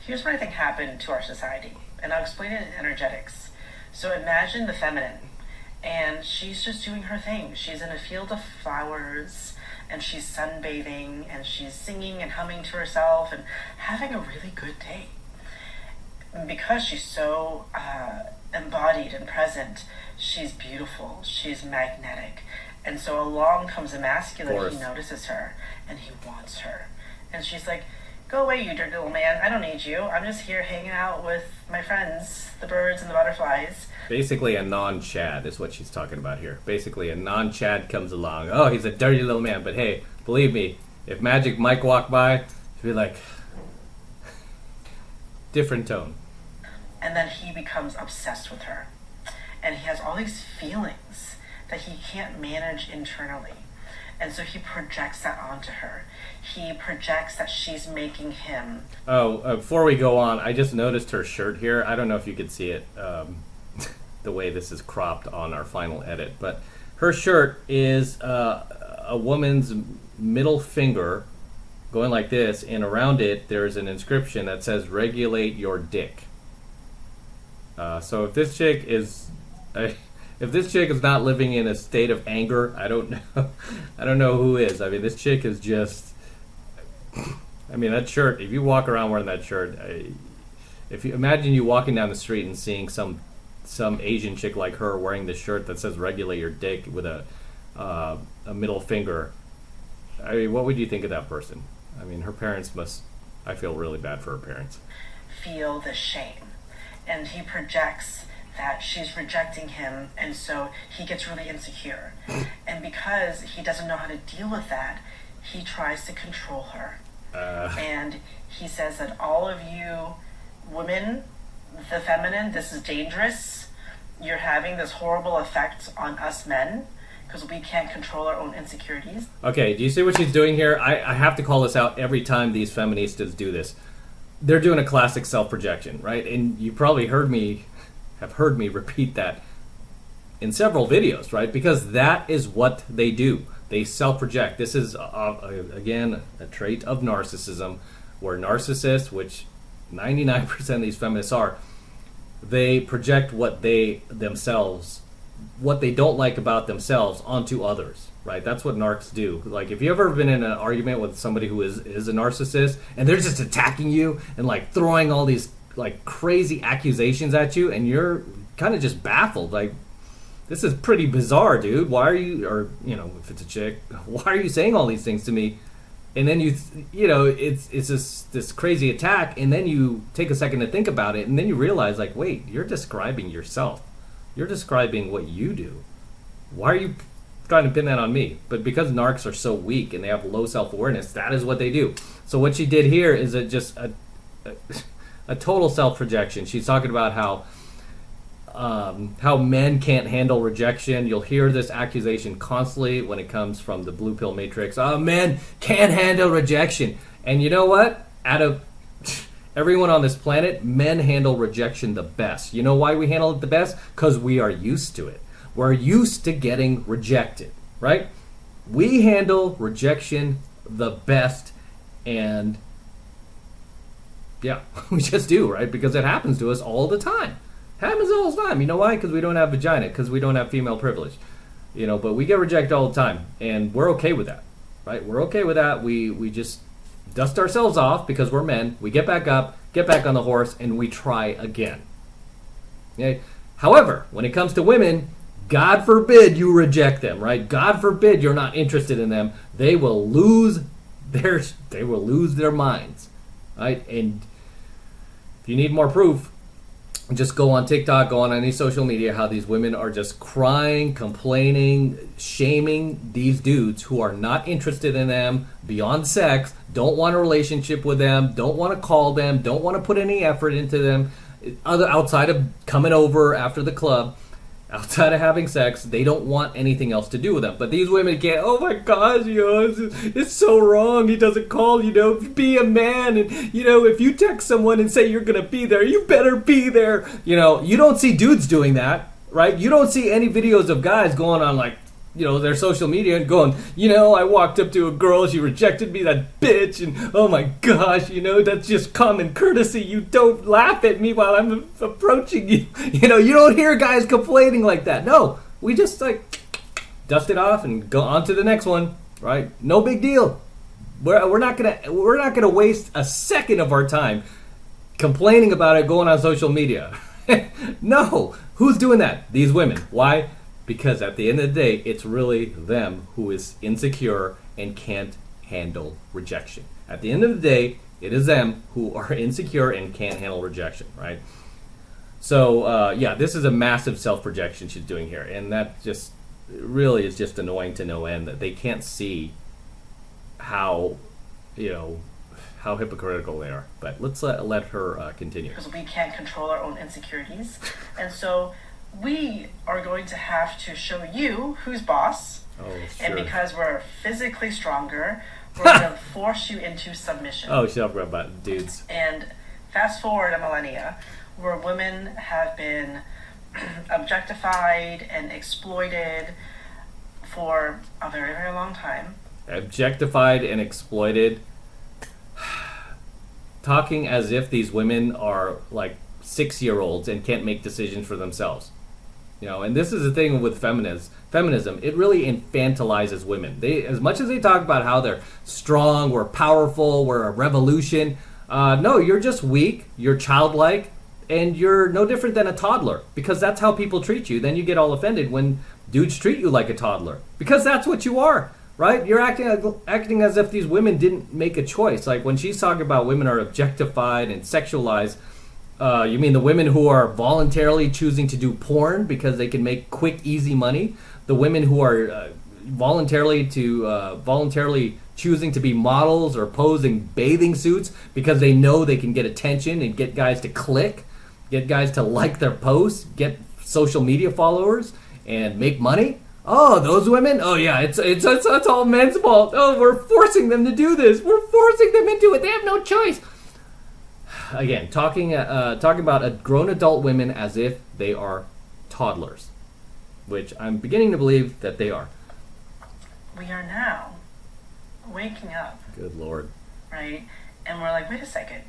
Here's what I think happened to our society, and I'll explain it in energetics. So imagine the feminine, and she's just doing her thing. She's in a field of flowers, and she's sunbathing, and she's singing and humming to herself, and having a really good day. And because she's so embodied and present, she's beautiful, she's magnetic. And so along comes a masculine, he notices her, and he wants her. And she's like, go away, you dirty little man, I don't need you. I'm just here hanging out with my friends, the birds and the butterflies. Basically a non-Chad is what she's talking about here. Basically a non-Chad comes along. Oh, he's a dirty little man. But hey, believe me, if Magic Mike walked by, she'd be like, different tone. And then he becomes obsessed with her. And he has all these feelings that he can't manage internally. And so he projects that onto her. He projects that she's making him. Before we go on, I just noticed her shirt here. I don't know if you could see it the way this is cropped on our final edit. But her shirt is a woman's middle finger going like this. And around it, there's an inscription that says, regulate your dick. So if this chick is... If this chick is not living in a state of anger, I don't know. I don't know who is. I mean, this chick is just. I mean, that shirt. If you walk around wearing that shirt, if you imagine you walking down the street and seeing some Asian chick like her wearing this shirt that says "regulate your dick" with a middle finger. I mean, what would you think of that person? I mean, her parents must. I feel really bad for her parents. Feel the shame, and he projects that she's rejecting him, and so he gets really insecure. And because he doesn't know how to deal with that, he tries to control her. And he says that all of you women, the feminine, this is dangerous. You're having this horrible effect on us men because we can't control our own insecurities. Okay, do you see what she's doing here? I have to call this out every time these feministas do this. They're doing a classic self-projection, right? And you probably have heard me repeat that in several videos, right? Because that is what they do. They self-project. This is, again, a trait of narcissism, where narcissists, which 99% of these feminists are, they project what they themselves, what they don't like about themselves onto others, right? That's what narcs do. Like, if you've ever been in an argument with somebody who is a narcissist, and they're just attacking you and, like, throwing all these like crazy accusations at you, and you're kind of just baffled, like, this is pretty bizarre, dude. Why are you, or, you know, if it's a chick, why are you saying all these things to me? And then you know, it's this crazy attack, and then you take a second to think about it, and then you realize, like, wait, you're describing yourself. You're describing what you do. Why are you trying to pin that on me? But because narcs are so weak and they have low self-awareness, that is what they do. So what she did here is a total self-projection. She's talking about how men can't handle rejection. You'll hear this accusation constantly when it comes from the blue pill matrix. Oh, men can't handle rejection. And you know what? Out of everyone on this planet, men handle rejection the best. You know why we handle it the best? Because we are used to it. We're used to getting rejected, right? We handle rejection the best, and yeah, we just do, right? Because it happens to us all the time. Happens all the time. You know why? Because we don't have vagina. Because we don't have female privilege. You know, but we get rejected all the time. And we're okay with that, right? We're okay with that. We just dust ourselves off because we're men. We get back up, get back on the horse, and we try again. Okay? However, when it comes to women, God forbid you reject them, right? God forbid you're not interested in them. They will lose their minds. Right? And if you need more proof, just go on TikTok, go on any social media, how these women are just crying, complaining, shaming these dudes who are not interested in them beyond sex, don't want a relationship with them, don't want to call them, don't want to put any effort into them, outside of coming over after the club. Outside of having sex, they don't want anything else to do with them. But these women can't, oh my gosh, you know, it's so wrong. He doesn't call, you know, be a man. And, you know, if you text someone and say you're going to be there, you better be there. You know, you don't see dudes doing that, right? You don't see any videos of guys going on like, their social media and going, I walked up to a girl, she rejected me, that bitch, and oh my gosh, that's just common courtesy. You don't laugh at me while I'm approaching you. You don't hear guys complaining like that. No, we just dust it off and go on to the next one, right? No big deal. We're not gonna waste a second of our time complaining about it going on social media. No, who's doing that? These women. Why? Because at the end of the day, it's really them who is insecure and can't handle rejection. At the end of the day, it is them who are insecure and can't handle rejection, right? So, this is a massive self-projection she's doing here. And that just really is just annoying to no end, that they can't see how hypocritical they are. But let's let her continue. Because we can't control our own insecurities. And so we are going to have to show you who's boss. Oh, sure. And because we're physically stronger, we're going to force you into submission. Oh, shut up about dudes. And fast forward a millennia, where women have been objectified and exploited for a very, very long time. Objectified and exploited. Talking as if these women are like 6-year-olds and can't make decisions for themselves. And this is the thing with feminism. It really infantilizes women. They, as much as they talk about how they're strong, we're powerful, we're a revolution. No, you're just weak, you're childlike, and you're no different than a toddler. Because that's how people treat you. Then you get all offended when dudes treat you like a toddler. Because that's what you are, right? You're acting as if these women didn't make a choice. Like when she's talking about women are objectified and sexualized, you mean the women who are voluntarily choosing to do porn because they can make quick, easy money? The women who are voluntarily choosing to be models or pose in bathing suits because they know they can get attention and get guys to click, get guys to like their posts, get social media followers, and make money? Oh, those women? Oh yeah, it's all men's fault. Oh, we're forcing them to do this. We're forcing them into it. They have no choice. Again, talking about grown adult women as if they are toddlers, which I'm beginning to believe that they are. We are now waking up. Good Lord. Right? And we're like, wait a second.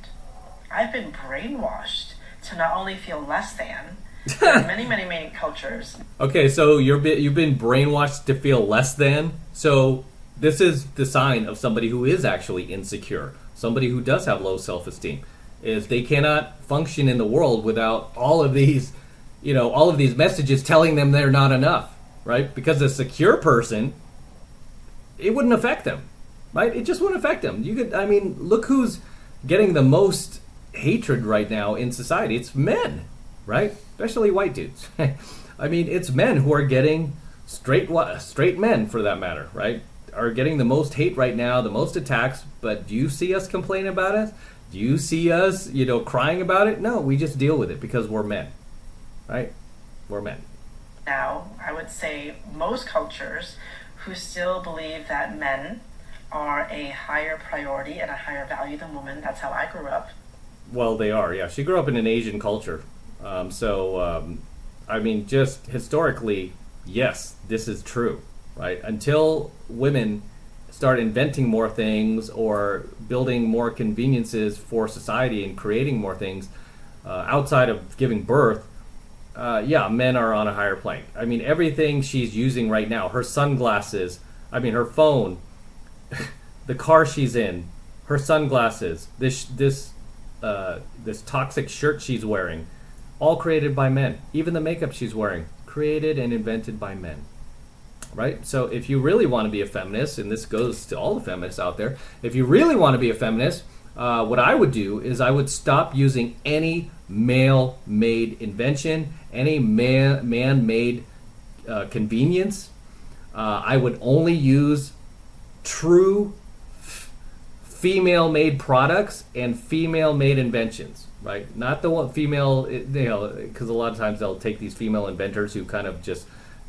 I've been brainwashed to not only feel less than in many, many, many cultures. Okay, so you've been brainwashed to feel less than. So this is the sign of somebody who is actually insecure, somebody who does have low self-esteem. Is they cannot function in the world without all of these messages telling them they're not enough, right? Because a secure person, it wouldn't affect them, right? It just wouldn't affect them. Look who's getting the most hatred right now in society. It's men, right? Especially white dudes. It's men who are getting straight men, for that matter, right? Are getting the most hate right now, the most attacks. But do you see us complain about it? Do you see us, crying about it? No, we just deal with it because we're men, right? We're men. Now, I would say most cultures who still believe that men are a higher priority and a higher value than women. That's how I grew up. Well, they are, yeah. She grew up in an Asian culture. Just historically, yes, this is true, right? Until women start inventing more things or building more conveniences for society and creating more things outside of giving birth, men are on a higher plane. Everything she's using right now, her sunglasses, her phone, the car she's in, her sunglasses, this toxic shirt she's wearing, all created by men. Even the makeup she's wearing, created and invented by men. Right? So if you really want to be a feminist, and this goes to all the feminists out there, if you really want to be a feminist, what I would do is I would stop using any male-made invention, any man-made convenience. I would only use true female-made products and female-made inventions. Right? Not the one female, because a lot of times they'll take these female inventors who kind of just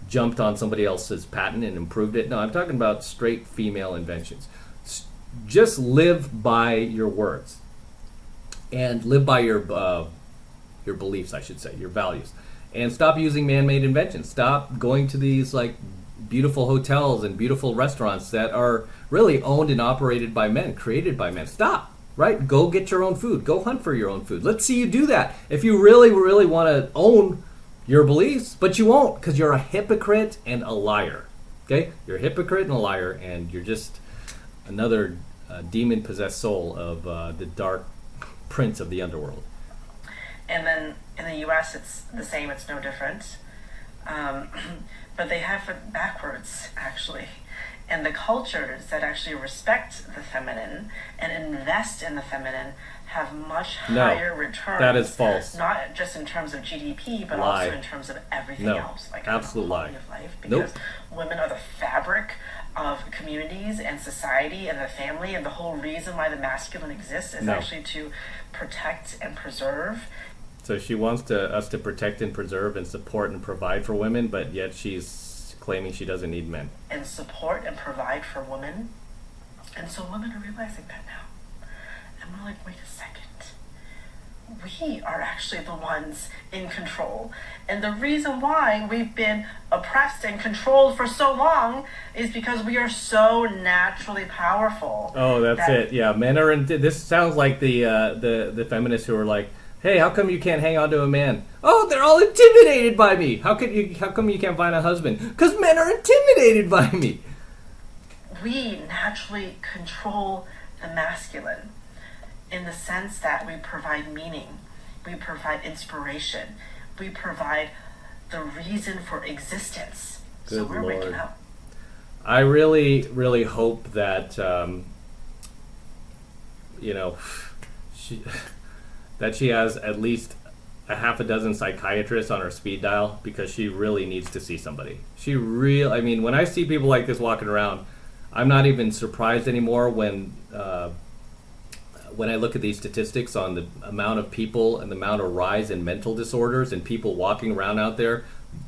jumped on somebody else's patent and improved it. No, I'm talking about straight female inventions. Just live by your words and live by your beliefs, I should say, your values, and stop using man-made inventions. Stop going to these beautiful hotels and beautiful restaurants that are really owned and operated by men, created by men. Stop, right? Go get your own food. Go hunt for your own food. Let's see you do that. If you really, really want to own your beliefs, but you won't, because you're a hypocrite and a liar. Okay? You're a hypocrite and a liar, and you're just another demon-possessed soul of the dark prince of the underworld. And then in the U.S., it's the same. It's no different. But they have it backwards, actually. And the cultures that actually respect the feminine and invest in the feminine have much higher returns. That is false. Not just in terms of GDP, but Lie. also in terms of everything No. else. Like Absolute quality lie. of life. Because Nope. women are the fabric of communities and society and the family, and the whole reason why the masculine exists is actually to protect and preserve. So she wants us to protect and preserve and support and provide for women, but yet she's claiming she doesn't need men. And support and provide for women. And so women are realizing that now. And we're like, wait a second. We are actually the ones in control. And the reason why we've been oppressed and controlled for so long is because we are so naturally powerful. Oh, that's it. Yeah, men are. This sounds like the feminists who are like, "Hey, how come you can't hang on to a man?" Oh, they're all intimidated by me. How come you can't find a husband? Because men are intimidated by me. We naturally control the masculine in the sense that we provide meaning, we provide inspiration, we provide the reason for existence. So Good we're Lord. waking up. I really, really hope that she has at least a half a dozen psychiatrists on her speed dial, because she really needs to see somebody. I mean, when I see people like this walking around, I'm not even surprised anymore when I look at these statistics on the amount of people and the amount of rise in mental disorders and people walking around out there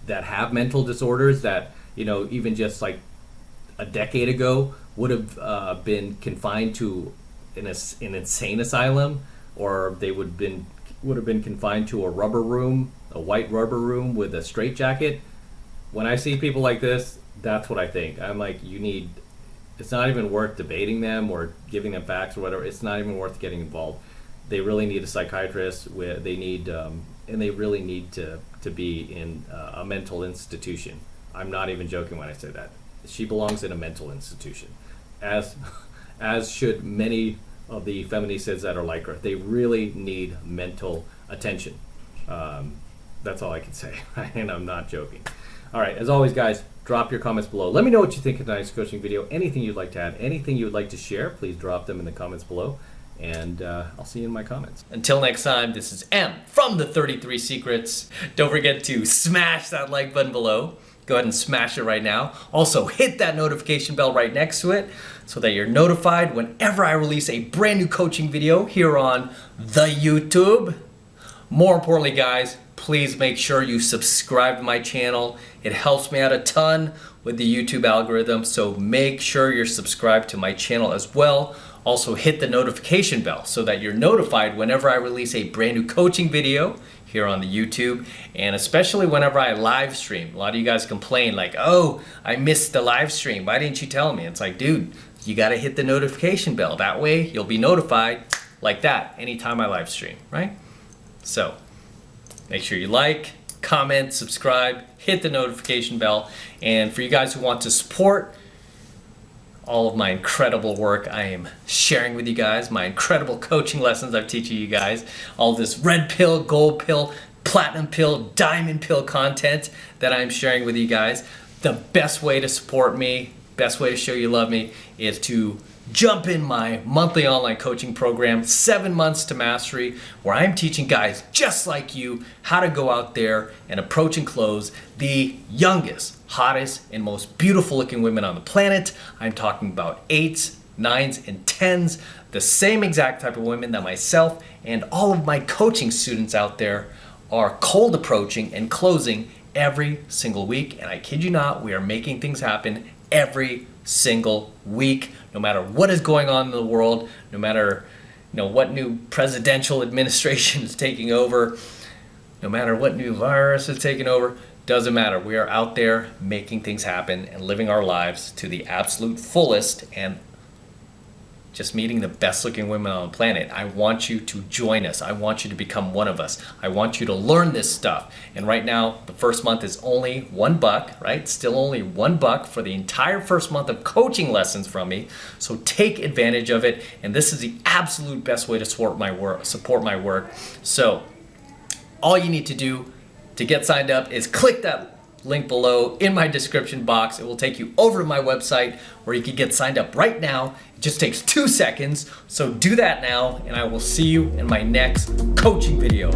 that have mental disorders that, even just like a decade ago would have been confined to an insane asylum, or they would have been confined to a white rubber room with a straitjacket. When I see people like this, that's what I think. I'm like, it's not even worth debating them or giving them facts or whatever. It's not even worth getting involved. They really need a psychiatrist. And they really need to be in a mental institution. I'm not even joking when I say that. She belongs in a mental institution, as should many of the feminists that are like her. They really need mental attention. That's all I can say, and I'm not joking. All right, as always, guys, drop your comments below. Let me know what you think of tonight's coaching video. Anything you'd like to add, anything you would like to share, please drop them in the comments below, and I'll see you in my comments. Until next time, this is M from the 33 Secrets. Don't forget to smash that like button below. Go ahead and smash it right now. Also, hit that notification bell right next to it so that you're notified whenever I release a brand new coaching video here on the YouTube. More importantly, guys, please make sure you subscribe to my channel. It helps me out a ton with the YouTube algorithm, so make sure you're subscribed to my channel as well. Also, hit the notification bell so that you're notified whenever I release a brand new coaching video here on the YouTube, and especially whenever I live stream. A lot of you guys complain like, "Oh, I missed the live stream. Why didn't you tell me?" It's like, dude, you gotta hit the notification bell. That way you'll be notified like that anytime I live stream, right? So make sure you like, comment, subscribe, hit the notification bell. And for you guys who want to support all of my incredible work I am sharing with you guys, my incredible coaching lessons I'm teaching you guys, all this red pill, gold pill, platinum pill, diamond pill content that I'm sharing with you guys, the best way to support me, best way to show you love me is to jump in my monthly online coaching program, 7 months to mastery, where I'm teaching guys just like you how to go out there and approach and close the youngest, hottest, and most beautiful looking women on the planet. I'm talking about 8s, 9s, and 10s, the same exact type of women that myself and all of my coaching students out there are cold approaching and closing every single week. And I kid you not, we are making things happen every single week, no matter what is going on in the world, no matter what new presidential administration is taking over, no matter what new virus is taking over. Doesn't matter. We are out there making things happen and living our lives to the absolute fullest and just meeting the best looking women on the planet. I want you to join us. I want you to become one of us. I want you to learn this stuff. And right now, the first month is only $1, right? Still only $1 for the entire first month of coaching lessons from me. So take advantage of it. And this is the absolute best way to support my work. So all you need to do to get signed up is click that link below in my description box. It will take you over to my website where you can get signed up right now. It just takes 2 seconds. So do that now, and I will see you in my next coaching video.